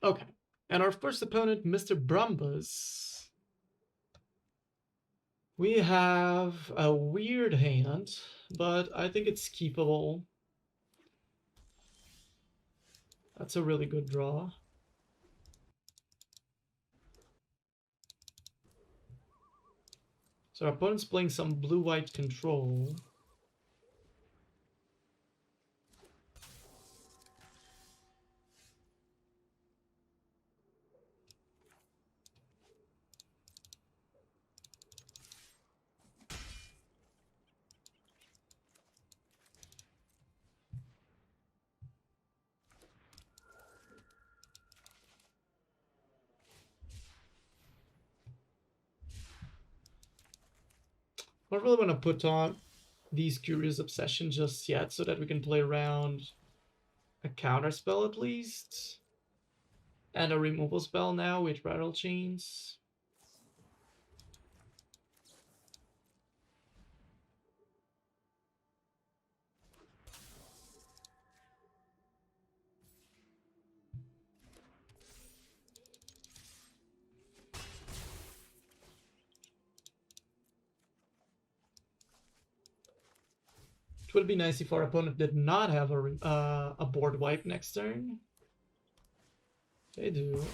Okay. And our first opponent, Mr. Brumbus. We have a weird hand, but I think it's keepable. That's a really good draw. So our opponent's playing some blue-white control. I don't really want to put on these Curious Obsession just yet so that we can play around a counter spell at least. And a removal spell now with Rattlechains. It would be nice if our opponent did not have a board wipe next turn. They do.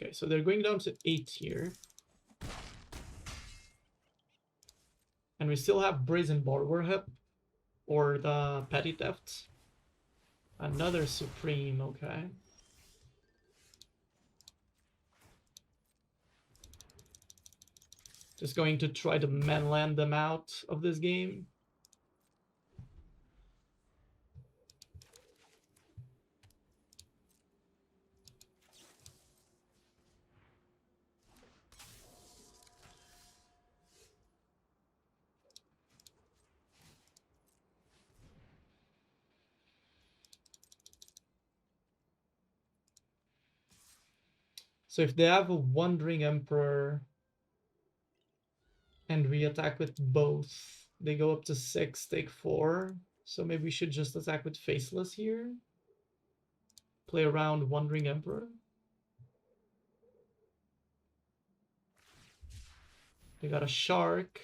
Okay, so they're going down to 8 here. And we still have Brazen Borrower Hip, or the Petty Theft. Another Supreme, okay. Just going to try to manland them out of this game. So if they have a Wandering Emperor and we attack with both, they go up to 6, take 4. So maybe we should just attack with Faceless here. Play around Wandering Emperor. They got a Shark,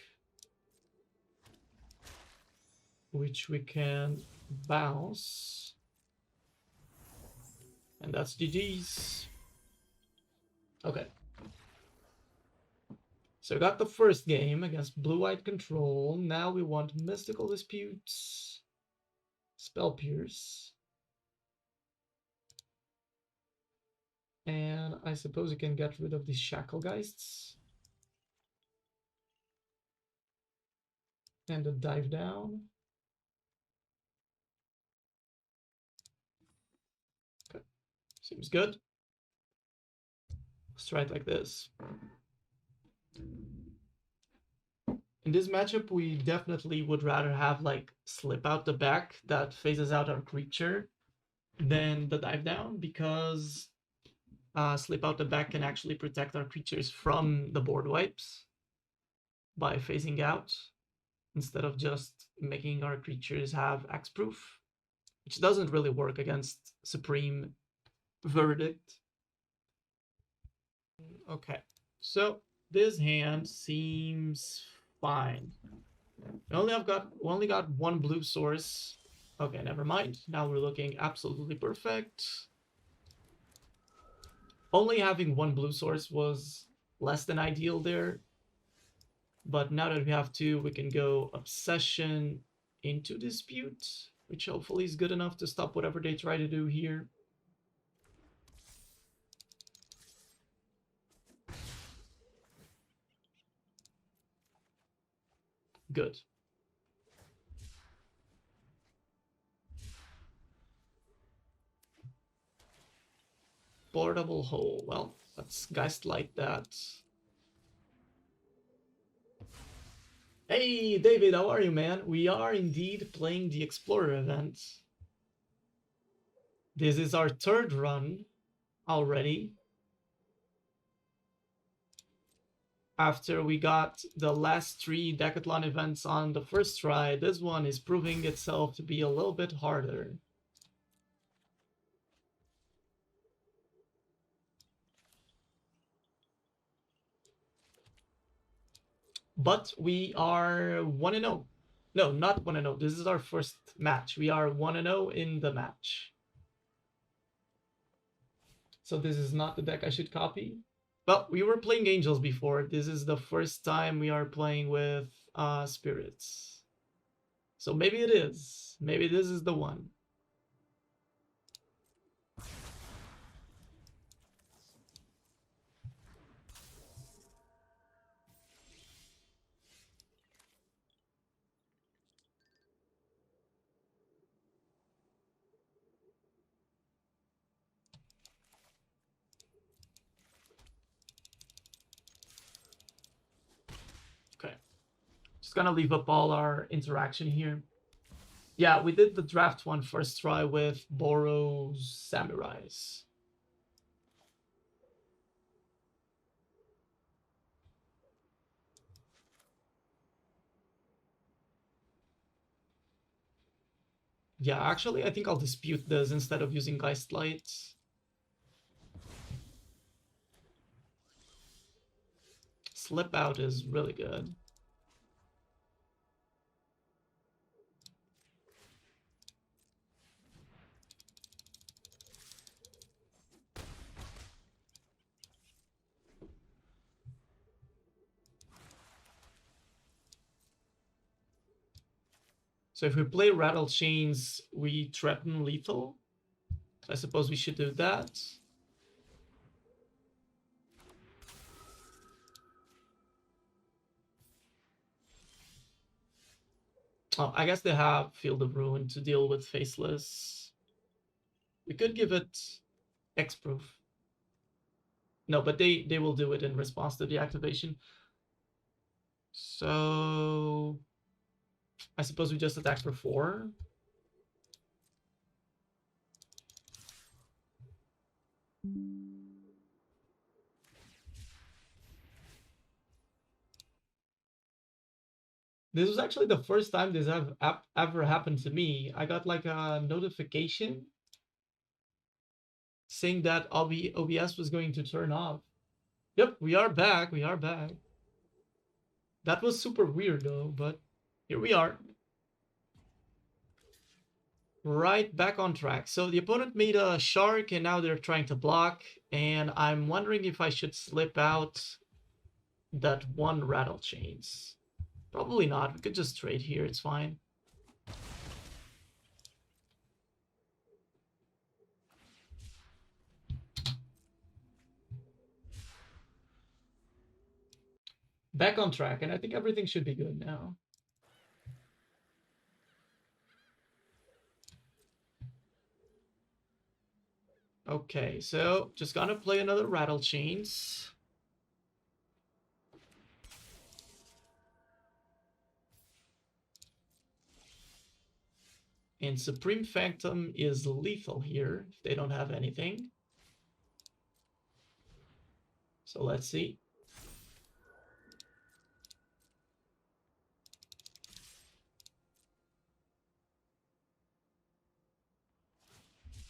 which we can bounce. And that's GG's. Okay. So we got the first game against Blue-White Control. Now we want Mystical Disputes, Spell Pierce. And I suppose you can get rid of these Shacklegeists. And a Dive Down. Okay, seems good. Let's try it like this. In this matchup, we definitely would rather have like Slip Out the Back that phases out our creature than the Dive Down, because Slip Out the Back can actually protect our creatures from the board wipes by phasing out, instead of just making our creatures have X-proof, which doesn't really work against Supreme Verdict. Okay, so this hand seems fine. We only got one blue source. Okay, never mind. Now we're looking absolutely perfect. Only having one blue source was less than ideal there. But now that we have two, we can go Obsession into Dispute, which hopefully is good enough to stop whatever they try to do here. Good. Portable hole. Well, let's Geistlight that. Hey, David, how are you, man? We are indeed playing the Explorer event. This is our third run already. After we got the last 3 Decathlon events on the first try, this one is proving itself to be a little bit harder. But we are 1-0. No, not 1-0. This is our first match. We are 1-0 in the match. So this is not the deck I should copy. Well, we were playing Angels before. This is the first time we are playing with Spirits. So maybe it is. Maybe this is the one. Okay. Just gonna leave up all our interaction here. Yeah, we did the draft one first try with Boros Samurais. Yeah, actually, I think I'll dispute this instead of using Geistlight. Slip out is really good. So if we play Rattlechains, we threaten lethal. So I suppose we should do that. Oh, I guess they have Field of Ruin to deal with Faceless. We could give it X-Proof. No, but they will do it in response to the activation. So I suppose we just attack for 4. This was actually the first time this have ever happened to me. I got like a notification saying that OBS was going to turn off. Yep, we are back. We are back. That was super weird though, but here we are. Right back on track. So the opponent made a shark and now they're trying to block. And I'm wondering if I should slip out that one Rattlechains. Probably not. We could just trade here. It's fine. Back on track. And I think everything should be good now. Okay, so just gonna play another Rattlechains. And Supreme Phantom is lethal here if they don't have anything. So let's see.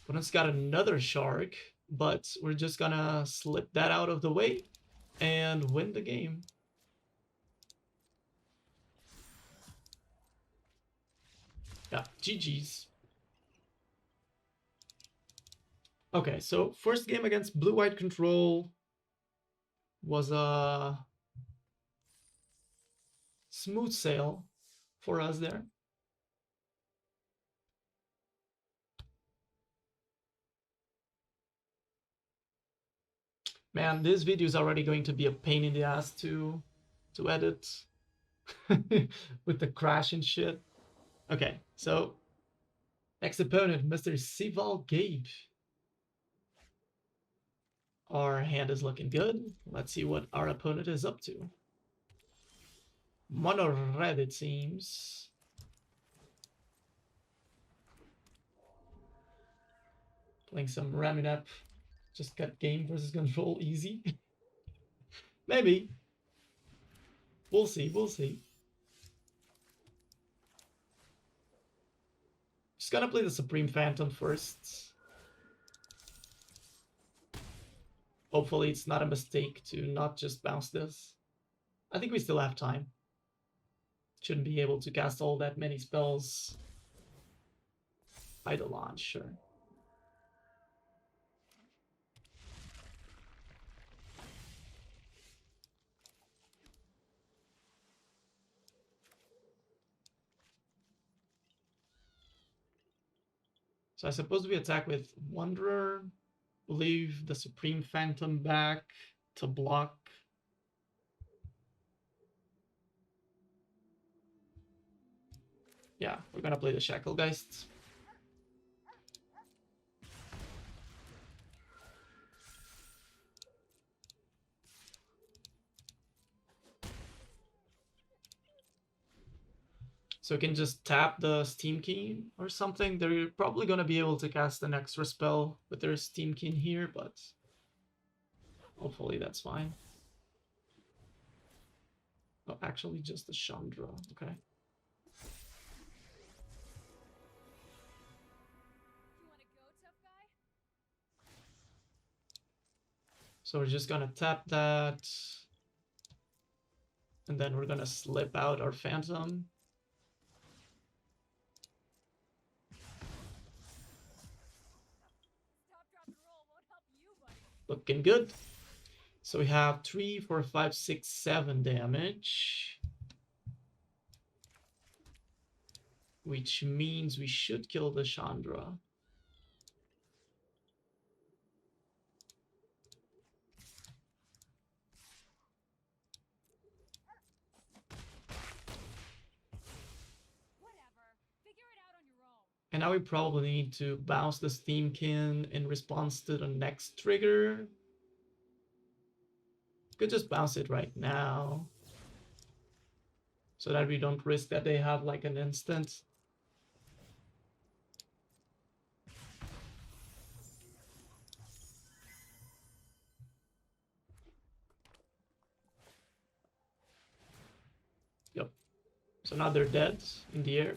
Opponent's got another shark, but we're just gonna slip that out of the way and win the game. Yeah, GG's. Okay, so first game against blue-white control was a smooth sail for us there. Man, this video is already going to be a pain in the ass to edit with the crash and shit. Okay, so next opponent, Mr. Sival Gabe. Our hand is looking good. Let's see what our opponent is up to. Mono red, it seems. Playing some Raminap. Just got game versus control easy. Maybe. We'll see, we'll see. Just gonna play the Supreme Phantom first. Hopefully it's not a mistake to not just bounce this. I think we still have time. Shouldn't be able to cast all that many spells by the launch, sure. So I suppose we attack with Wanderer, leave the Supreme Phantom back to block. Yeah, we're gonna play the Shacklegeist. So we can just tap the Steam Key or something. They're probably going to be able to cast an extra spell with their Steam Key here, but hopefully that's fine. Oh, actually just the Chandra, okay. So we're just going to tap that. And then we're going to slip out our Phantom. Looking good. So we have 3, 4, 5, 6, 7 damage. Which means we should kill the Chandra. And now we probably need to bounce the Steamkin in response to the next trigger. Could just bounce it right now. So that we don't risk that they have like an instant. Yep. So now they're dead in the air.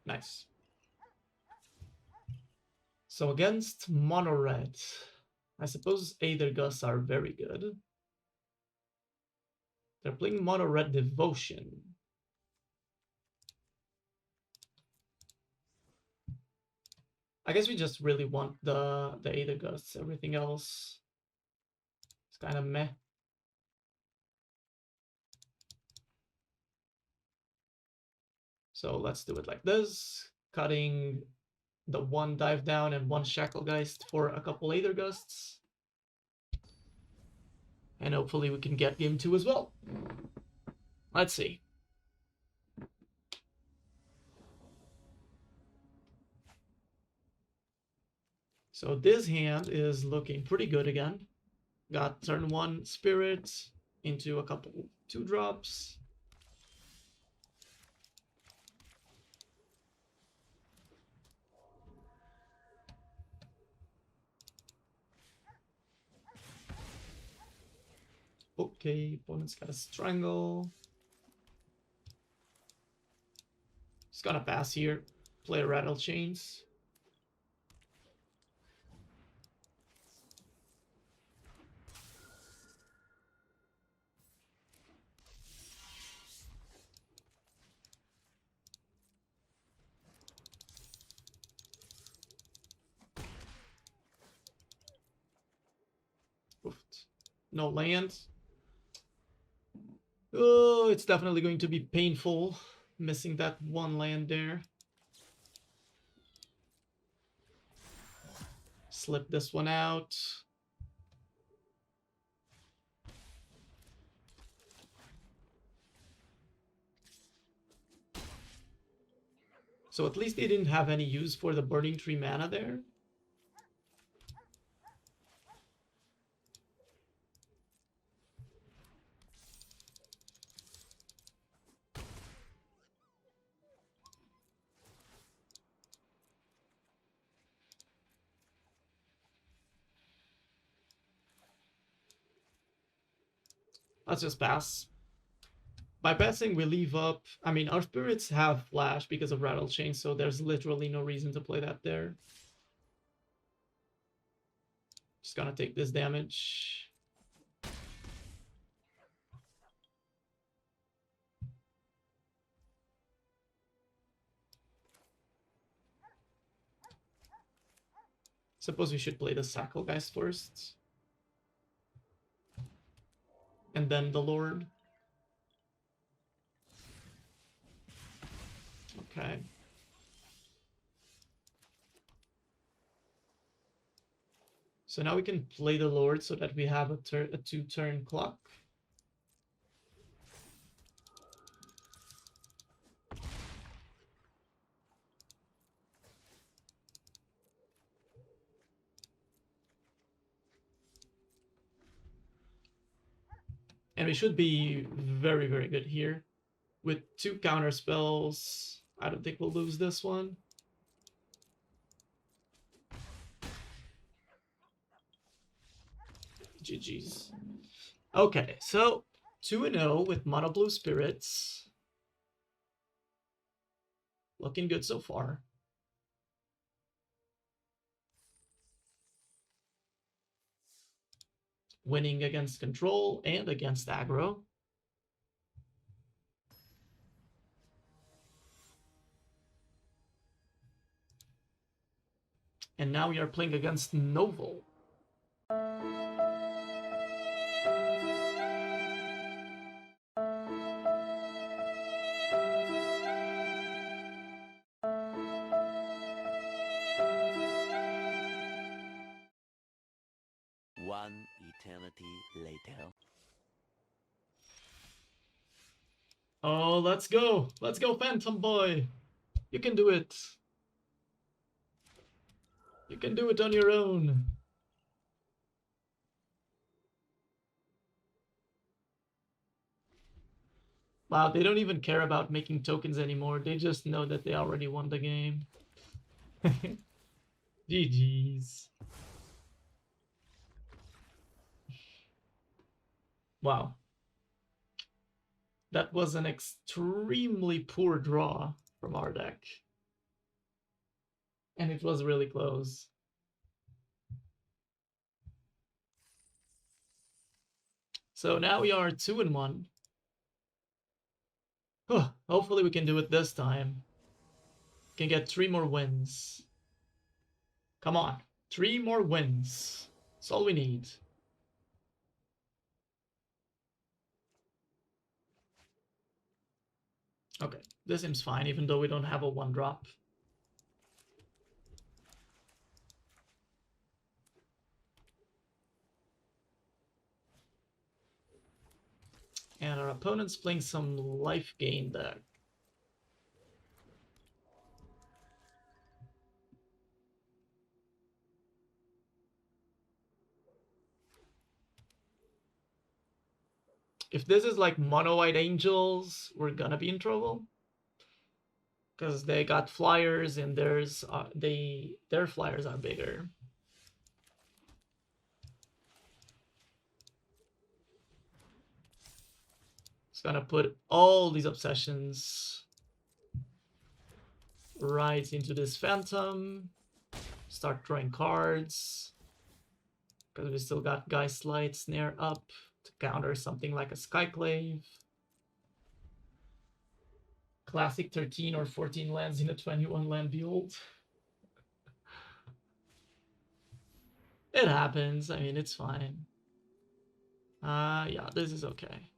Nice. So against mono red, I suppose Aether Gust are very good. They're playing mono red Devotion. I guess we just really want the Aether Gusts. Everything else is kind of meh. So let's do it like this, cutting the 1 dive down and 1 Shacklegeist for a couple Aether Gusts. And hopefully we can get game 2 as well. Let's see. So this hand is looking pretty good again. Got turn 1 Spirit into a couple 2-drops. Okay, opponent's got a Strangle. Just gonna pass here. Play Rattlechains. No land. Oh, it's definitely going to be painful missing that 1 land there. Slip this one out. So at least they didn't have any use for the Burning Tree mana there. Let's just pass. By passing, we leave up... I mean, our spirits have flash because of Rattlechains, so there's literally no reason to play that there. Just gonna take this damage. Suppose we should play the Shacklegeist first. And then the Lord. Okay. So now we can play the Lord so that we have a 2-turn clock. And we should be very, very good here. With 2 counter spells, I don't think we'll lose this one. GG's. Okay, so 2-0 with mono blue spirits. Looking good so far. Winning against control and against aggro. And now we are playing against Novel. One eternity later. Oh, let's go. Let's go, Phantom Boy. You can do it. You can do it on your own. Wow, they don't even care about making tokens anymore. They just know that they already won the game. GG's. Wow. That was an extremely poor draw from our deck. And it was really close. So now we are 2-1. Hopefully we can do it this time. Can get 3 more wins. Come on, 3 more wins. That's all we need. Okay, this seems fine, even though we don't have a 1-drop. And our opponent's playing some life gain deck. If this is like mono white angels, we're gonna be in trouble. Because they got flyers and their flyers are bigger. It's gonna put all these obsessions right into this phantom. Start drawing cards. Because we still got Geistlight Snare up to counter something like a Skyclave. Classic 13 or 14 lands in a 21 land build. It happens. I mean, it's fine. Yeah, this is okay.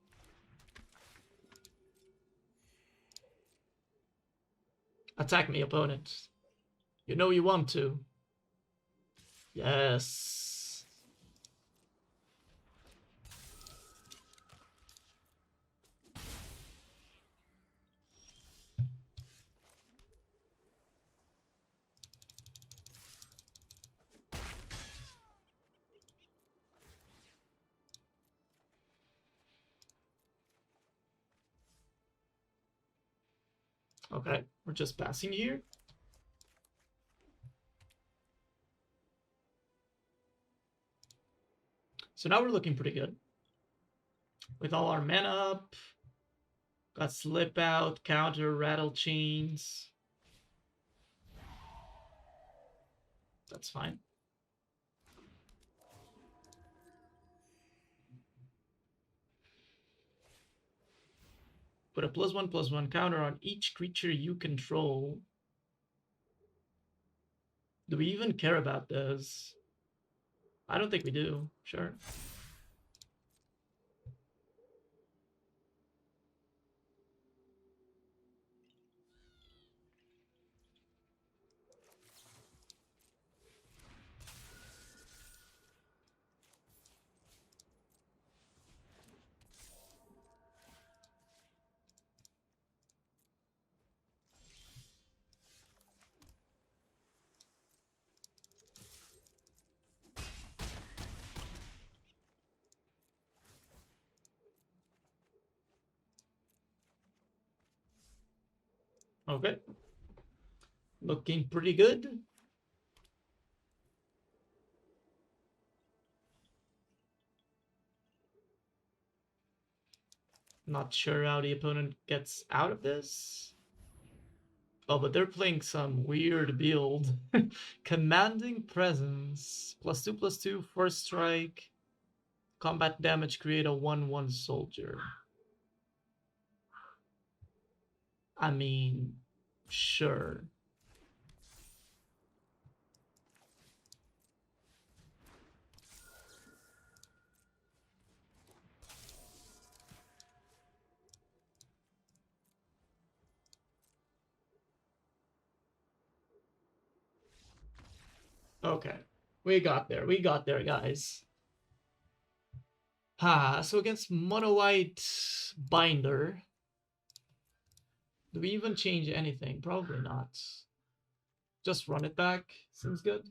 Attack me, opponent. You know you want to. Yes. Okay, we're just passing here. So now we're looking pretty good. With all our mana up, got Slip Out, counter, Rattlechains. That's fine. Put a +1/+1 counter on each creature you control. Do we even care about this? I don't think we do. Sure. Okay. Looking pretty good. Not sure how the opponent gets out of this. Oh, but they're playing some weird build. Commanding Presence. +2/+2, first strike. Combat damage, create a 1/1 soldier. I mean, sure. Okay. We got there, guys. So against Mono White Binder, do we even change anything? Probably not. Just run it back. Seems good.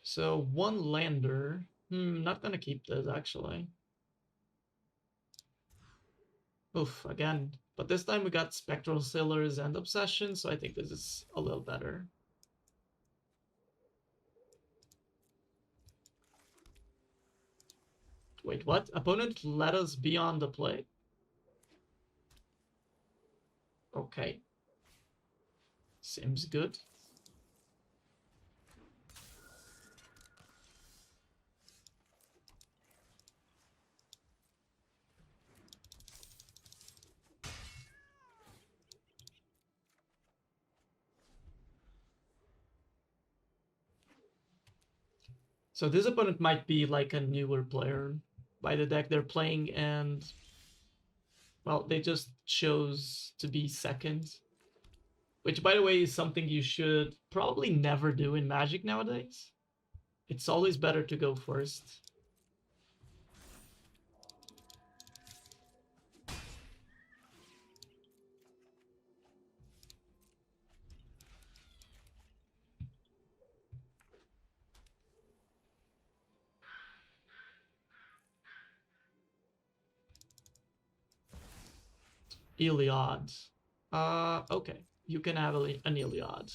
So one lander. Not gonna keep this actually. Oof, again. But this time we got Spectral Sailors and Obsession, so I think this is a little better. Wait, what? Opponent let us be on the play? Okay. Seems good. So this opponent might be like a newer player by the deck they're playing, and well, they just chose to be second. Which, by the way, is something you should probably never do in Magic nowadays. It's always better to go first. Iliad. Okay. You can have an Iliad.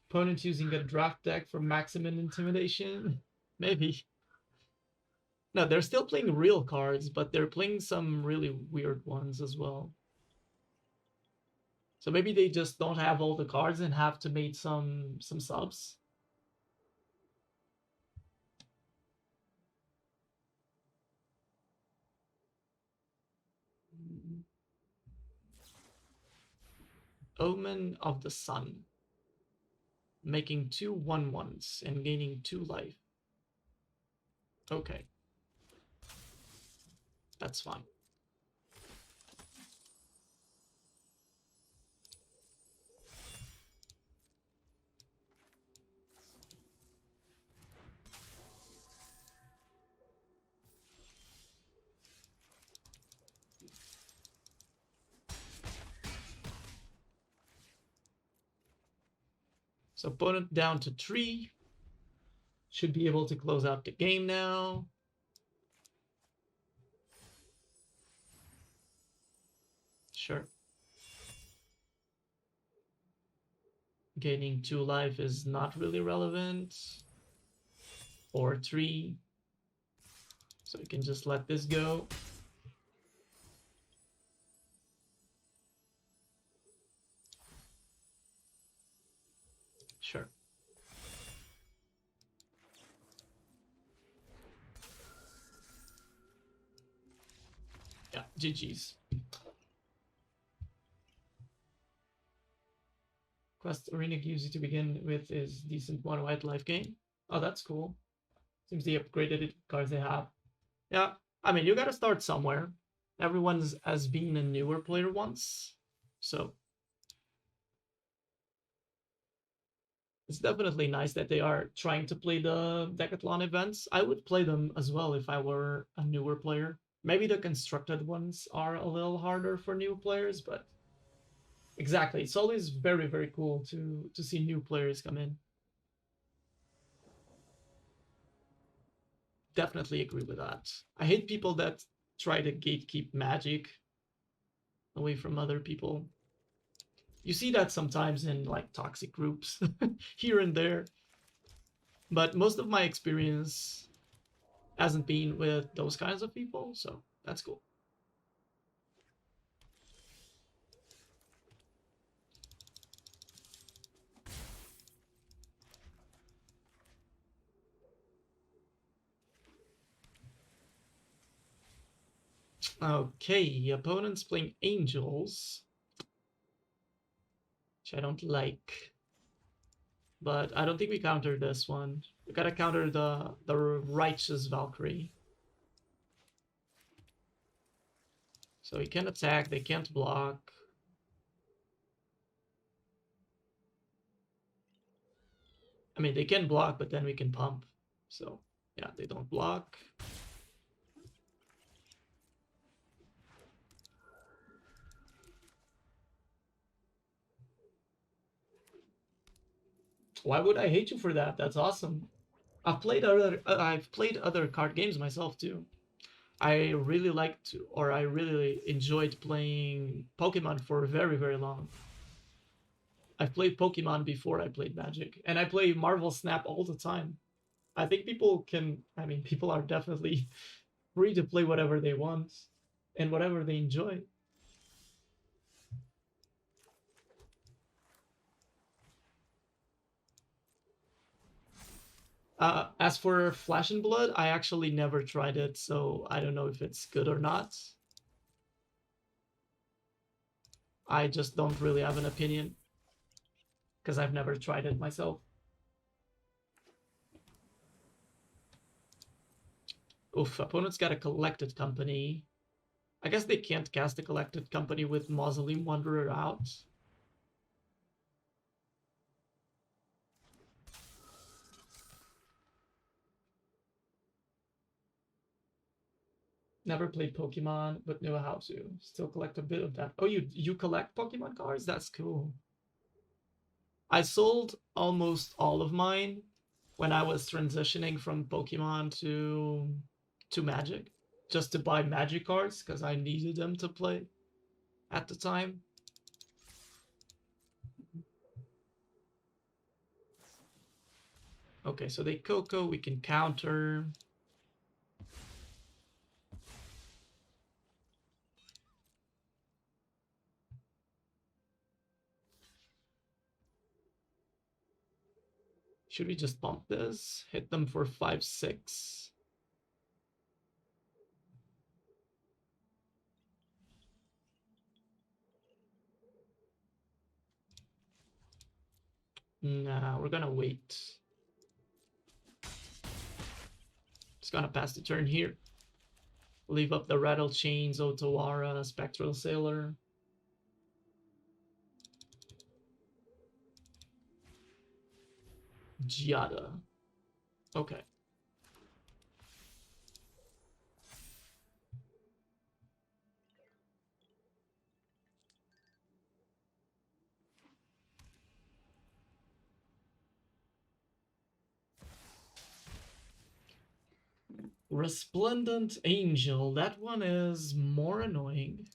Opponent using a draft deck for maximum intimidation? Maybe. No, they're still playing real cards, but they're playing some really weird ones as well. So maybe they just don't have all the cards and have to make some subs. Omen of the Sun. Making 2 1/1s and gaining 2 life. Okay. That's fine. So opponent down to 3. Should be able to close out the game now. Sure. Gaining 2 life is not really relevant. Or 3. So we can just let this go. Sure. Yeah, GG's. Quest Arena gives you to begin with is decent 1 white life gain. Oh, that's cool. Seems they upgraded it cards they have. Yeah, I mean, you gotta start somewhere. Everyone's has been a newer player once, so it's definitely nice that they are trying to play the Decathlon events. I would play them as well if I were a newer player. Maybe the constructed ones are a little harder for new players, but exactly, it's always very, very cool to see new players come in. Definitely agree with that. I hate people that try to gatekeep Magic away from other people. You see that sometimes in like toxic groups here and there, but most of my experience hasn't been with those kinds of people, so that's cool. Okay, opponent's playing Angels, which I don't like, but I don't think we counter this one. We gotta counter the Righteous Valkyrie. So he can attack, they can't block. I mean, they can block, but then we can pump. So, yeah, they don't block. Why would I hate you for that? That's awesome. I've played other card games myself too. I really liked or I really enjoyed playing Pokemon for very, very long. I've played Pokemon before I played Magic, and I play Marvel Snap all the time. I think people are definitely free to play whatever they want and whatever they enjoy. As for Flash and Blood, I actually never tried it, so I don't know if it's good or not. I just don't really have an opinion because I've never tried it myself. Oof, opponent's got a Collected Company. I guess they can't cast a Collected Company with Mausoleum Wanderer out. Never played Pokemon, but know how to. Still collect a bit of that. Oh, you collect Pokemon cards? That's cool. I sold almost all of mine when I was transitioning from Pokemon to Magic, just to buy Magic cards because I needed them to play at the time. Okay, so they Coco, we can counter. Should we just bump this? Hit them for 5-6. Nah, we're gonna wait. Just gonna pass the turn here. Leave up the Rattlechains, Otawara, Spectral Sailor. Giada. Okay. Resplendent Angel. That one is more annoying.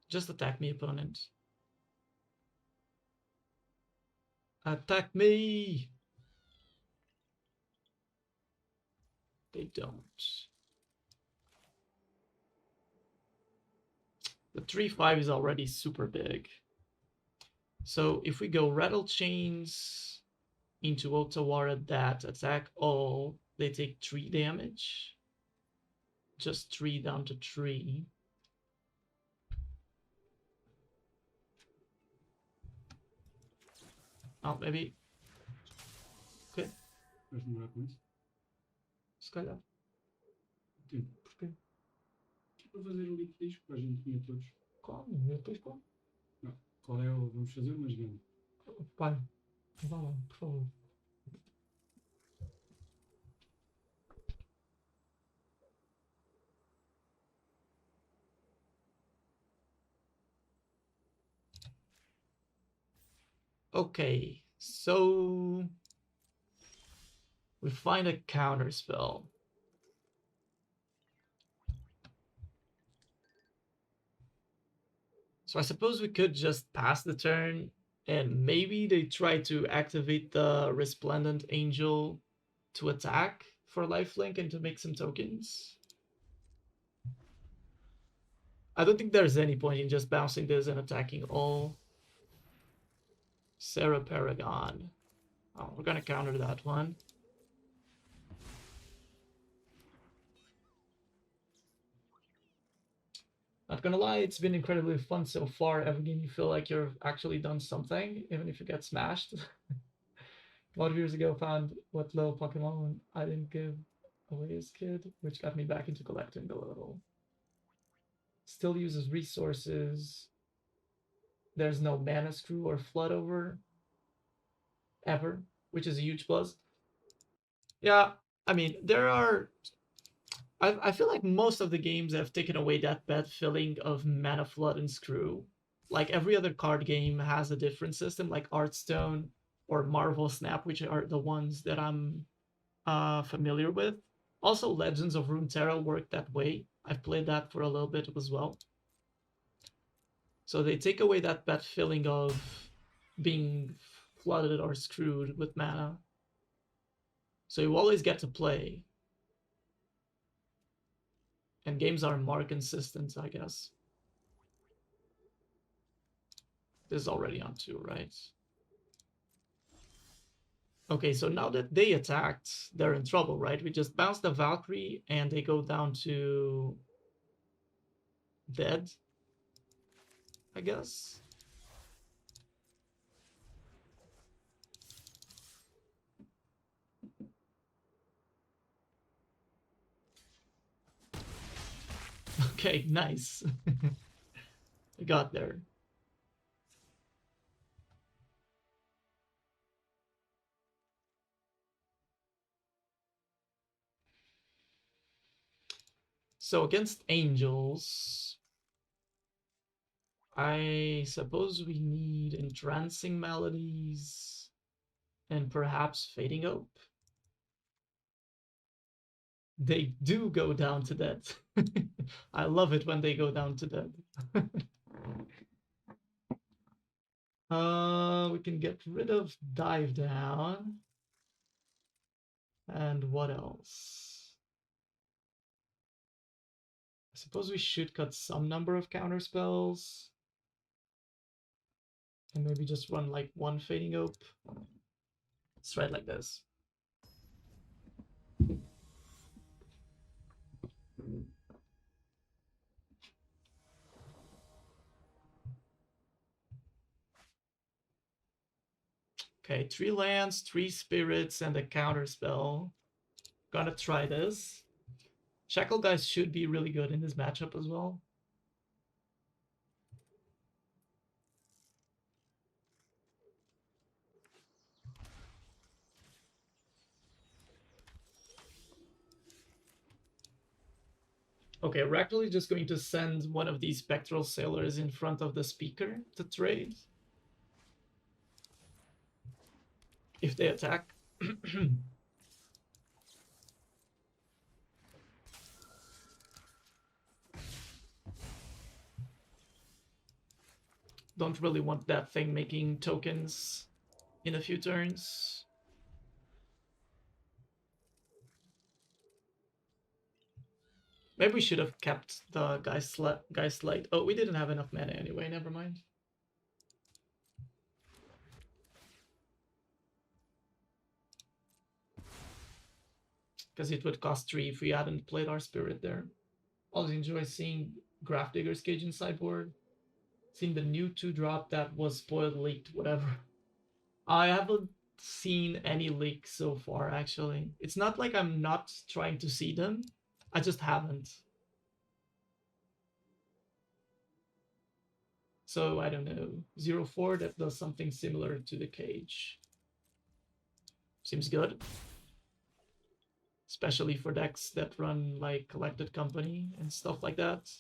Just attack me, opponent. Attack me! They don't. The 3/5 is already super big. So if we go Rattlechains into Otawara that attack all, they take 3 damage. Just 3 down to 3. Oh, maybe. Ok. Vais demorar com isso? Se calhar. Tempo. Porquê? Para fazer o link disco para a gente comer todos. Como? Depois como? Não. Qual é o. Vamos fazer uma jogada. Pai, vá lá, por favor. Okay, so we find a counter spell. So I suppose we could just pass the turn and maybe they try to activate the Resplendent Angel to attack for lifelink and to make some tokens. I don't think there's any point in just bouncing this and attacking all. Sarah Paragon. Oh, we're gonna counter that one. Not gonna lie, it's been incredibly fun so far. Every game you feel like you've actually done something, even if you get smashed. A lot of years ago, found what little Pokemon I didn't give away as a kid, which got me back into collecting a little. Still uses resources. There's no mana screw or flood over ever, which is a huge plus. Yeah, I mean, there are. I feel like most of the games have taken away that bad feeling of mana flood and screw. Like every other card game has a different system, like Hearthstone or Marvel Snap, which are the ones that I'm familiar with. Also, Legends of Runeterra work that way. I've played that for a little bit as well. So they take away that bad feeling of being flooded or screwed with mana. So you always get to play. And games are more consistent, I guess. This is already on 2, right? Okay, so now that they attacked, they're in trouble, right? We just bounce the Valkyrie and they go down to dead, I guess. Okay, nice. We got there. So against angels, I suppose we need entrancing melodies and perhaps fading hope. They do go down to dead. I love it when they go down to dead. We can get rid of dive down. And what else? I suppose we should cut some number of counter spells. And maybe just run like 1 fading hope. Let's try it like this. Okay, 3 lands, 3 spirits, and a counter spell. Gonna try this. Shacklegeist should be really good in this matchup as well. Okay, we're actually just going to send one of these Spectral Sailors in front of the speaker to trade. if they attack. Don't really want that thing making tokens in a few turns. Maybe we should have kept the Geistlight. Oh, we didn't have enough mana anyway, never mind. Because it would cost 3 if we hadn't played our spirit there. Always enjoy seeing Grafdigger's Cage in sideboard. Seeing the new 2-drop that was spoiled, leaked, whatever. I haven't seen any leaks so far, actually. It's not like I'm not trying to see them. I just haven't. So, I don't know. 0-4 that does something similar to the cage. Seems good. Especially for decks that run like Collected Company and stuff like that.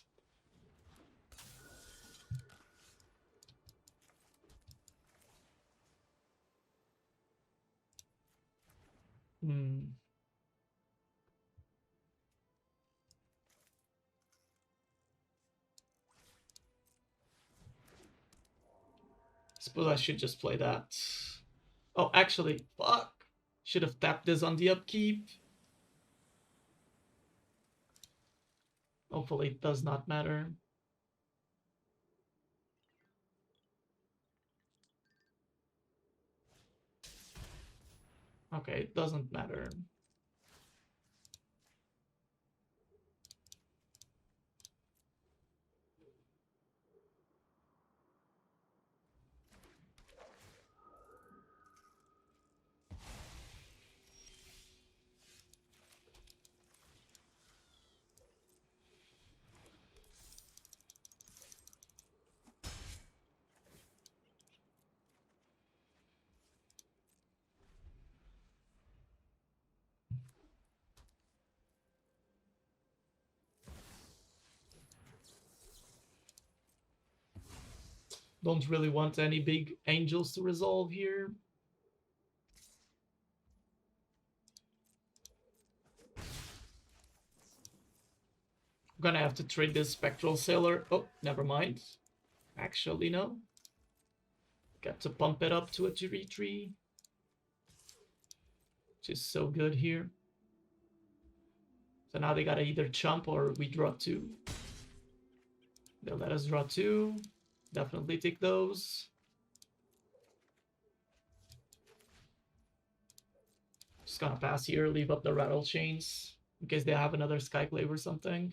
Suppose I should just play that. Oh, actually, fuck. Should have tapped this on the upkeep. Hopefully it does not matter. Okay, it doesn't matter. Don't really want any big angels to resolve here. I'm gonna have to trade this Spectral Sailor. Oh, never mind. Actually, no. Got to pump it up to a 3-3. Which is so good here. So now they gotta either chump or we draw 2. They'll let us draw 2. Definitely take those. Just gonna pass here, leave up the Rattlechains in case they have another Skyclave or something.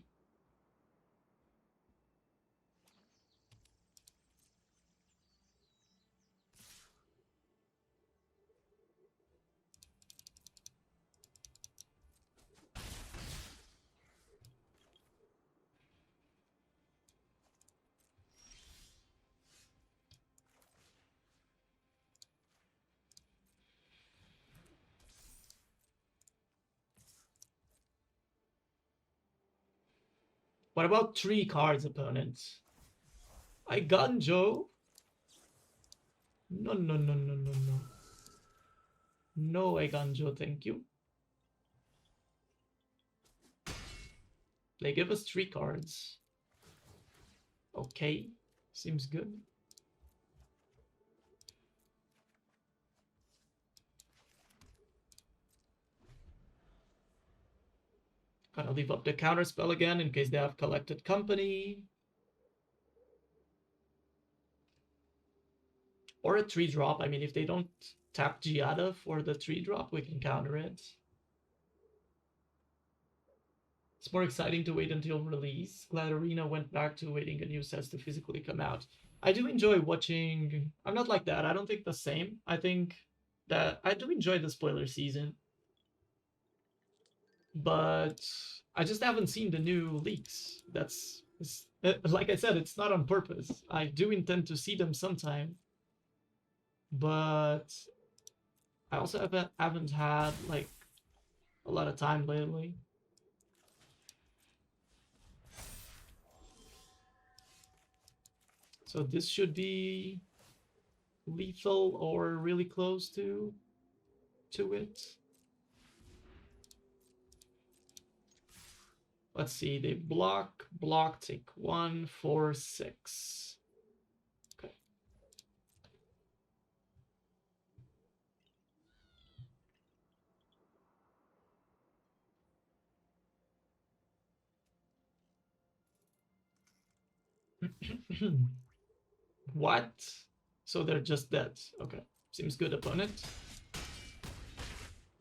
What about 3 cards, opponent? I Ganjo? No, no, no, no, no, no. No, I Ganjo, thank you. They give us 3 cards. Okay, seems good. Gotta leave up the counterspell again in case they have Collected Company. Or a 3-drop. I mean, if they don't tap Giada for the 3-drop, we can counter it. It's more exciting to wait until release. Glad Arena went back to waiting a new set to physically come out. I do enjoy watching... I'm not like that. I don't think the same. I think that I do enjoy the spoiler season. But I just haven't seen the new leaks. That's... like I said, it's not on purpose. I do intend to see them sometime. But I also haven't had like a lot of time lately. So this should be lethal or really close to. to it. Let's see, they block, take 1, 4, 6. Okay. What? So they're just dead. Okay. Seems good, opponent.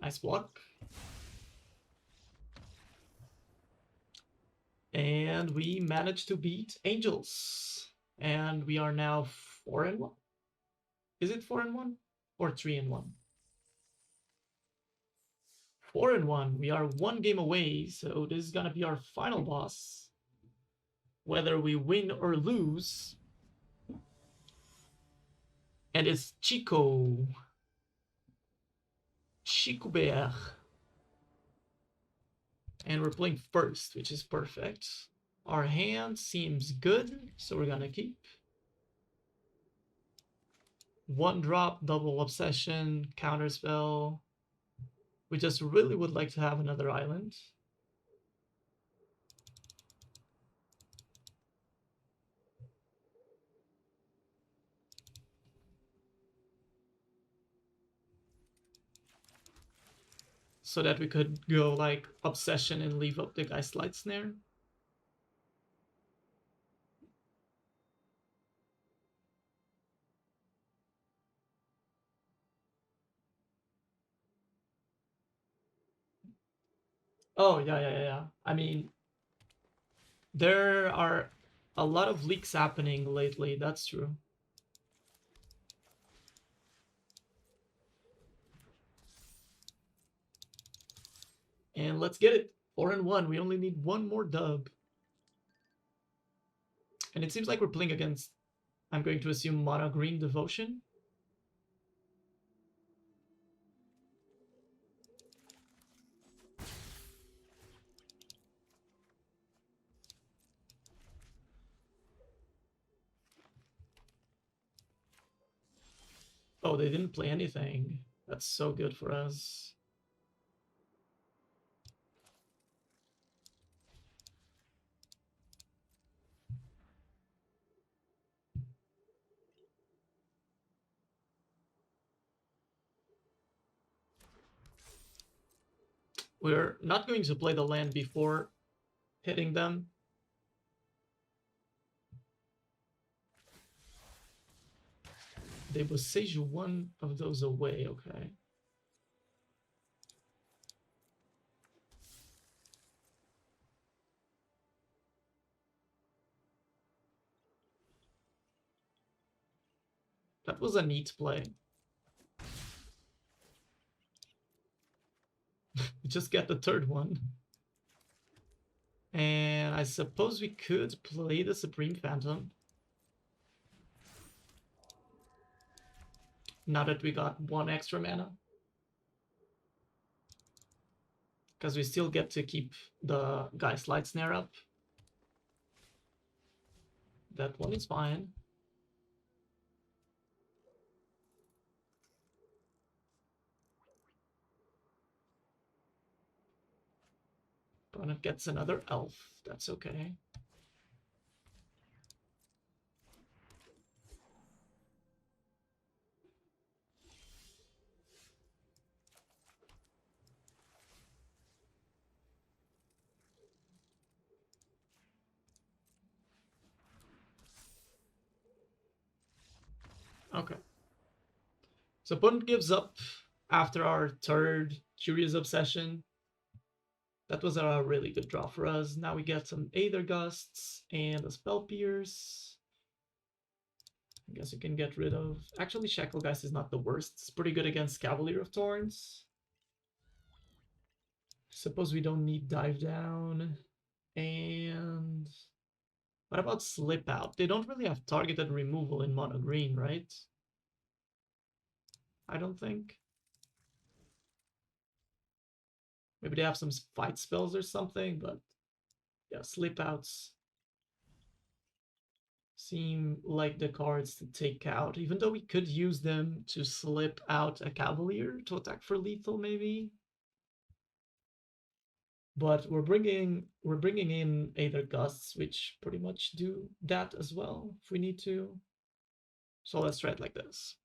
Nice block. And we managed to beat Angels. And we are now 4-1. Is it 4-1 or 3-1? 4-1. We are 1 game away, so this is gonna be our final boss. Whether we win or lose. And it's Chico. Chico Bear. And we're playing first, which is perfect. Our hand seems good, so we're gonna keep. 1 drop, double obsession, counterspell. We just really would like to have another island. So that we could go like obsession and leave up the Geistlight Snare. Oh, yeah. I mean, there are a lot of leaks happening lately, that's true. And let's get it. 4-1. We only need 1 more dub. And it seems like we're playing against, I'm going to assume, Mono Green Devotion. Oh, they didn't play anything. That's so good for us. We're not going to play the land before hitting them. They will sage 1 of those away, okay. That was a neat play. We just get the 3rd one. And I suppose we could play the Supreme Phantom. Now that we got 1 extra mana. Because we still get to keep the Geistlight Snare up. That one is fine. Opponent gets another elf. That's okay. Okay. So opponent gives up after our 3rd Curious Obsession. That was a really good draw for us. Now we get some Aether Gusts and a Spell Pierce. I guess you can get rid of... Actually, Shacklegeist is not the worst. It's pretty good against Cavalier of Thorns. Suppose we don't need Dive Down. And... what about Slip Out? They don't really have targeted removal in mono green, right? I don't think. Maybe they have some fight spells or something, but yeah, Slip Outs. seem like the cards to take out, even though we could use them to slip out a Cavalier to attack for lethal maybe. But we're bringing in Aether Gusts, which pretty much do that as well if we need to. So let's try it like this.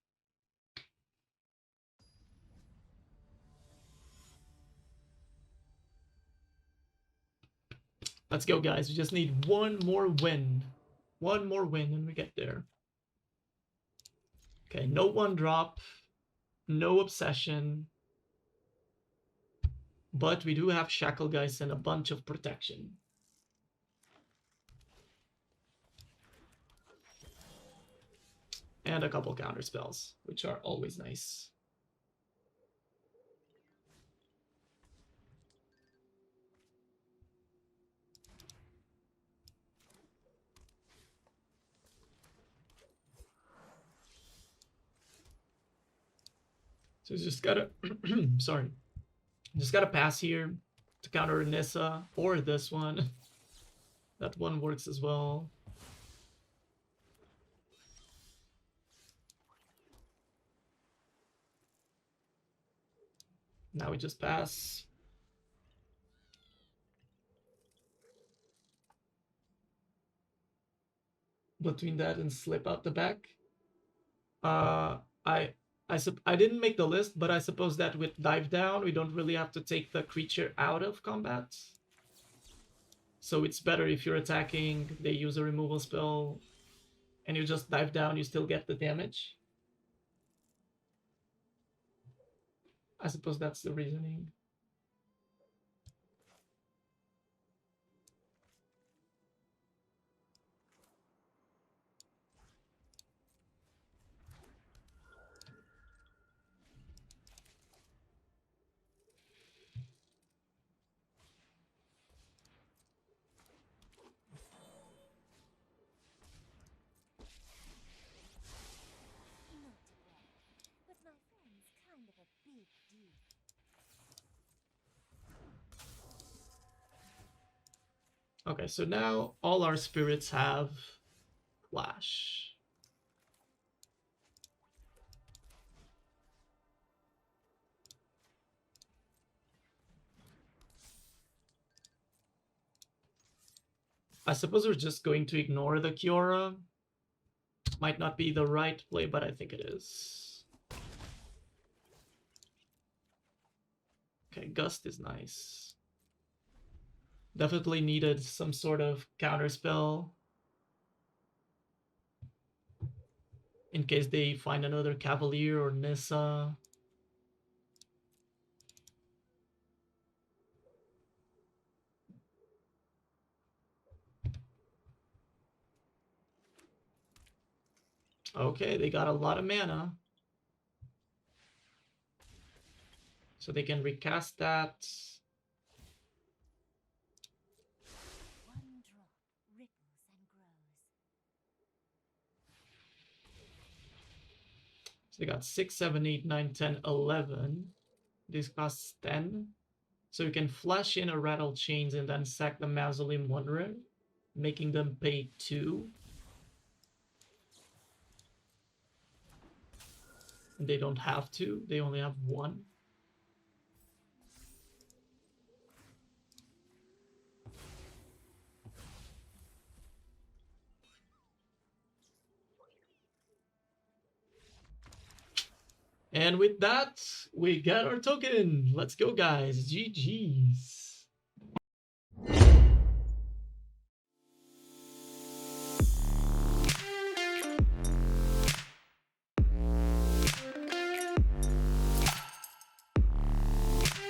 Let's go, guys. We just need one more win. One more win and we get there. Okay, no one drop, no obsession. But we do have Shacklegeist and a bunch of protection. And a couple counter spells, which are always nice. So just gotta, sorry, just gotta pass here to counter Nissa or this one. That one works as well. Now we just pass. Between that and slip out the back. I didn't make the list, but I suppose that with dive down, we don't really have to take the creature out of combat. So it's better if you're attacking, they use a removal spell, and you just dive down, you still get the damage. I suppose that's the reasoning. Okay, so now all our spirits have flash. I suppose we're just going to ignore the Kiora. Might not be the right play, but I think it is. Okay, Gust is nice. Definitely needed some sort of counter spell in case they find another Cavalier or Nissa. Okay, they got a lot of mana. So they can recast that. So they got 6, 7, 8, 9, 10, 11. This costs 10. So you can flash in a Rattlechains and then sack the Mausoleum Wanderer, making them pay 2. And they don't have to, they only have 1. And with that, we got our token. Let's go, guys. GG's.